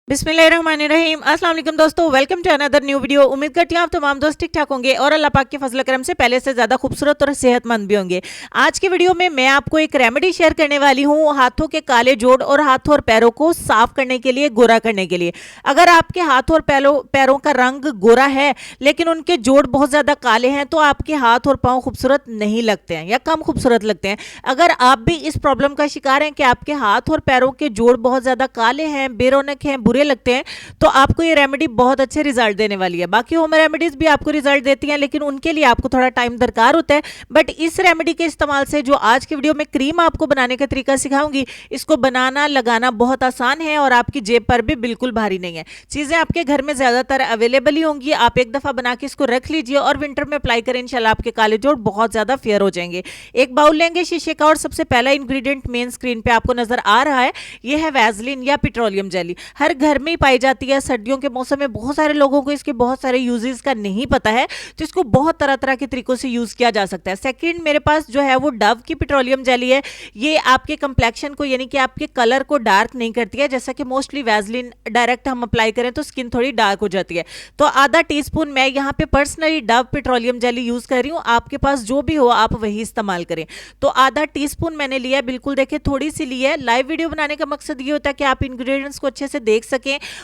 बिस्मिल्लाहिर्रहमानिर्रहीम। अस्सलाम वालेकुम दोस्तों, welcome to another new video. उम्मीद करती हूँ आप तमाम दोस्त ठीक ठाक होंगे और अल्लाह पाक के फजल करम से पहले से ज़्यादा खूबसूरत और सेहतमंद भी होंगे। आज की वीडियो में मैं आपको एक रेमेडी शेयर करने वाली हूँ हाथों के काले जोड़ और हाथों और पैरों को साफ करने के लिए, गोरा करने के लिए। अगर आपके हाथों और पैरों का रंग गोरा है लेकिन उनके जोड़ बहुत ज़्यादा काले हैं तो आपके हाथ और पाँव खूबसूरत नहीं लगते हैं या कम खूबसूरत लगते हैं। अगर आप भी इस प्रॉब्लम का शिकार हैं कि आपके हाथ और पैरों के जोड़ बहुत ज़्यादा काले हैं, बेरौनक हैं, बुरे लगते हैं, तो आपको ये रेमेडी बहुत अच्छे रिजल्ट देने वाली है। बाकी होम रेमेडीज भी आपको रिजल्ट देती हैं लेकिन उनके लिए आपको थोड़ा टाइम दरकार होता है। बट इस रेमेडी के इस्तेमाल से जो आज की वीडियो में क्रीम आपको बनाने का तरीका सिखाऊंगी, इसको बनाना लगाना बहुत आसान है और आपकी जेब पर भी बिल्कुल भारी नहीं है। चीज़ें आपके घर में ज़्यादातर अवेलेबल ही होंगी। आप एक दफ़ा बना के इसको रख लीजिए और विंटर में अप्लाई करें, इंशाल्लाह आपके काले जोड़ बहुत ज़्यादा फेयर हो जाएंगे। एक बाउल लेंगे शीशे का और सबसे पहला इंग्रेडिएंट मेन स्क्रीन पे आपको नजर आ रहा है, यह है वैसलीन या पेट्रोलियम जेली। हर घर में ही पाई जाती है। सर्दियों के मौसम में बहुत सारे लोगों को इसके बहुत सारे यूजेस का नहीं पता है, तो इसको बहुत तरह तरह के तरीकों से यूज किया जा सकता है। सेकंड मेरे पास जो है वो डव की पेट्रोलियम जेली है। ये आपके कंप्लेक्शन को यानी कि आपके कलर को डार्क नहीं करती है, जैसा कि मोस्टली वैसलीन डायरेक्ट हम अप्लाई करें तो स्किन थोड़ी डार्क हो जाती है। तो आधा टीस्पून मैं यहाँ पे personally Dove petroleum jelly use कर रही हूँ। आपके पास जो भी हो आप वही इस्तेमाल करें। तो आधा टीस्पून मैंने लिया है, बिल्कुल देखिए थोड़ी सी ली है। लाइव वीडियो बनाने का मकसद ये होता है कि आप इंग्रेडिएंट्स को अच्छे से देख सकें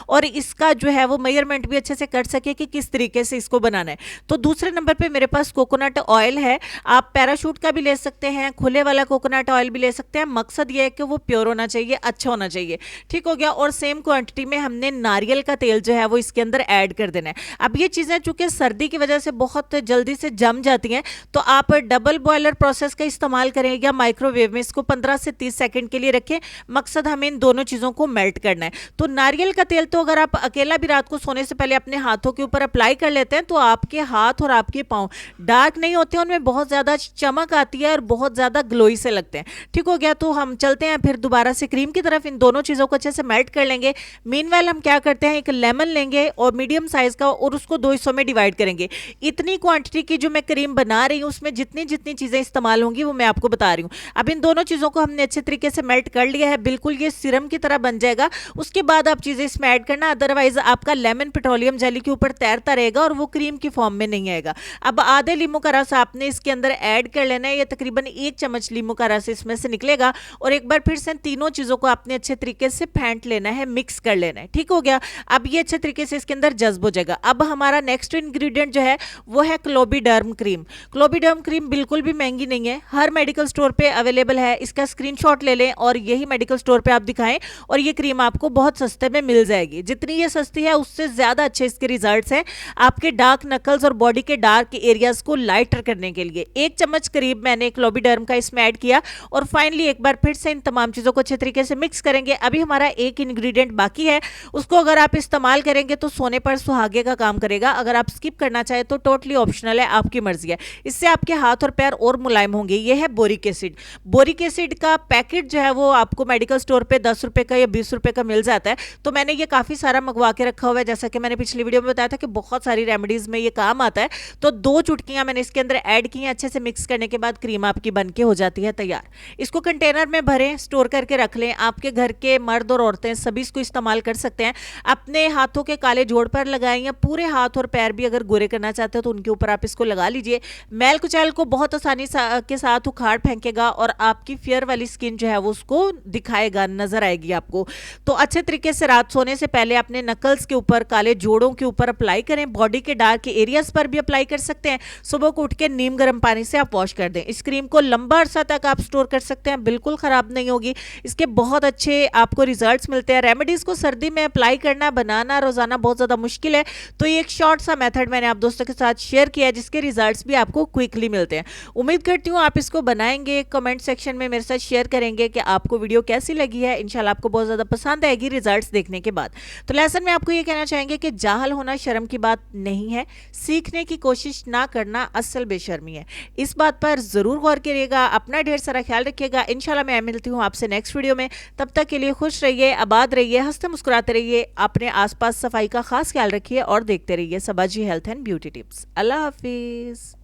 और इसका जो है वो मेजरमेंट भी अच्छे से कर सके कि किस तरीके से इसको बनाना है। तो दूसरे नंबर पे मेरे पास कोकोनट ऑयल है। आप पैराशूट का भी ले सकते हैं, खुले वाला कोकोनट ऑयल भी ले सकते हैं। मकसद ये है कि वो प्योर होना चाहिए, अच्छा होना चाहिए। ठीक हो गया। और सेम क्वांटिटी में हमने नारियल का तेल जो है वो इसके अंदर ऐड कर देना है। अब ये चीज़ें चूंकि सर्दी की वजह से बहुत जल्दी से जम जाती हैं, तो आप डबल बॉयलर प्रोसेस का इस्तेमाल करें या माइक्रोवेव में इसको 15 से 30 सेकेंड के लिए रखें। मकसद हमें इन दोनों चीज़ों को मेल्ट करना है। तो नारियल का तेल तो अगर आप अकेला भी रात को सोने से पहले अपने हाथों के ऊपर अप्लाई कर लेते हैं तो आपके हाथ और आपके पांव डार्क नहीं होते हैं, उनमें बहुत ज़्यादा चमक आती है और बहुत ज़्यादा ग्लोई से लगते हैं। ठीक हो गया। तो हम चलते हैं फिर दोबारा से क्रीम की तरफ। इन दोनों चीज़ों को अच्छे से मेल्ट कर लेंगे। मीनवाइल हम क्या करते हैं, एक लेमन लेंगे और मीडियम साइज का और उसको दो हिस्सों में डिवाइड करेंगे। इतनी क्वांटिटी की जो मैं क्रीम बना रही हूँ उसमें जितनी जितनी चीज़ें इस्तेमाल होंगी वो मैं आपको बता रही हूँ। अब इन दोनों चीज़ों को हमने अच्छे तरीके से मेल्ट कर लिया है, बिल्कुल ये सिरम की तरह बन जाएगा। उसके बाद आप चीज़ें इसमें ऐड करना, अदरवाइज आपका लेमन पेट्रोलियम जेली के ऊपर तैरता रहेगा और वो क्रीम की फॉर्म में नहीं आएगा। अब आधे लींबू का रस आपने इसके अंदर ऐड कर लेना है। ये तकरीबन 1 चम्मच लींबू का रस इसमें से निकलेगा और एक बार फिर से तीनों चीज़ों को आपने अच्छे तरीके से फेंट लेना है, मिक्स कर लेना है। ठीक हो गया। अब ये अच्छे तरीके से इसके अंदर जज्ब हो जाएगा। अब हमारा नेक्स्ट इंग्रेडिएंट जो है वो है क्लोबीडर्म क्रीम। क्लोबीडर्म क्रीम बिल्कुल भी महंगी नहीं है, हर मेडिकल स्टोर पे अवेलेबल है। इसका स्क्रीनशॉट ले लें और यही मेडिकल स्टोर पे आप दिखाएं और ये क्रीम आपको बहुत सस्ते में मिल जाएगी। जितनी ये सस्ती है उससे ज़्यादा अच्छे इसके रिजल्ट्स हैं आपके डार्क नकल्स और बॉडी के डार्क एरियाज को लाइटर करने के लिए। 1 चम्मच करीब मैंने क्लोबीडर्म का इसमें ऐड किया और फाइनली एक बार फिर से इन तमाम चीज़ों को अच्छे तरीके से मिक्स करेंगे। अभी हमारा एक इंग्रेडिएंट बाकी है, उसको अगर आप इस्तेमाल करेंगे तो सोने पर सुहागे का काम करेगा। अगर आप स्किप करना चाहें तो टोटली ऑप्शनल है, आपकी मर्जी है। इससे आपके हाथ और पैर और मुलायम होंगे। यह है बोरिक एसिड। बोरिक एसिड का पैकेट जो है वो आपको मेडिकल स्टोर पर 10 रुपये का या 20 रुपये का मिल जाता है। तो मैंने ये काफ़ी सारा मंगवा के रखा हुआ है, जैसा कि मैंने पिछली वीडियो में बताया था कि बहुत सारी रेमेडीज में ये काम आता है। तो 2 चुटकियां मैंने इसके अंदर ऐड की हैं। अच्छे से मिक्स करने के बाद क्रीम आपकी बनके हो जाती है तैयार। इसको कंटेनर में भरें, स्टोर करके रख लें। आपके घर के मर्द और औरतें सभी इसको इस्तेमाल कर सकते हैं। अपने हाथों के काले जोड़ पर लगाएं या पूरे हाथ और पैर भी अगर गोरे करना चाहते हो तो उनके ऊपर आप इसको लगा लीजिए। मैल कुचैल को बहुत आसानी के साथ उखाड़ फेंकेगा और आपकी फेयर वाली स्किन जो है वो उसको दिखाएगा, नजर आएगी आपको। तो अच्छे तरीके से रात सोने से पहले अपने नकल्स के ऊपर, काले जोड़ों के ऊपर अप्लाई करें। बॉडी के डार्क एरियाज पर भी अप्लाई कर सकते हैं। सुबह को उठ के नीम गर्म पानी से आप वॉश कर दें। इस क्रीम को लंबा अरसा तक आप स्टोर कर सकते हैं, बिल्कुल खराब नहीं होगी। इसके बहुत अच्छे आपको रिजल्ट्स मिलते हैं। रेमेडीज को सर्दी में अप्लाई करना, बनाना रोजाना बहुत ज्यादा मुश्किल है, तो ये एक शॉर्ट सा मेथड मैंने आप दोस्तों के साथ शेयर किया है जिसके रिजल्ट्स भी आपको क्विकली मिलते हैं। उम्मीद करती हूँ आप इसको बनाएंगे, कमेंट सेक्शन में मेरे साथ शेयर करेंगे कि आपको वीडियो कैसी लगी है। इंशाल्लाह आपको बहुत ज्यादा पसंद आएगी रिजल्ट्स देखने के बाद। तो लेसन में आपको ये कहना चाहेंगे कि जाहल होना शर्म की बात नहीं है, सीखने की कोशिश ना करना असल बेशर्मी है। इस बात पर जरूर गौर करिएगा। अपना ढेर सारा ख्याल रखिएगा। इंशाल्लाह मैं मिलती हूँ आपसे नेक्स्ट वीडियो में। तब तक के लिए खुश रहिए, आबाद रहिए, हंसते मुस्कुराते रहिए। अपने आसपास सफाई का खास ख्याल रखिए और देखते रहिए Sabaji health and beauty tips. अल्लाह हाफिज।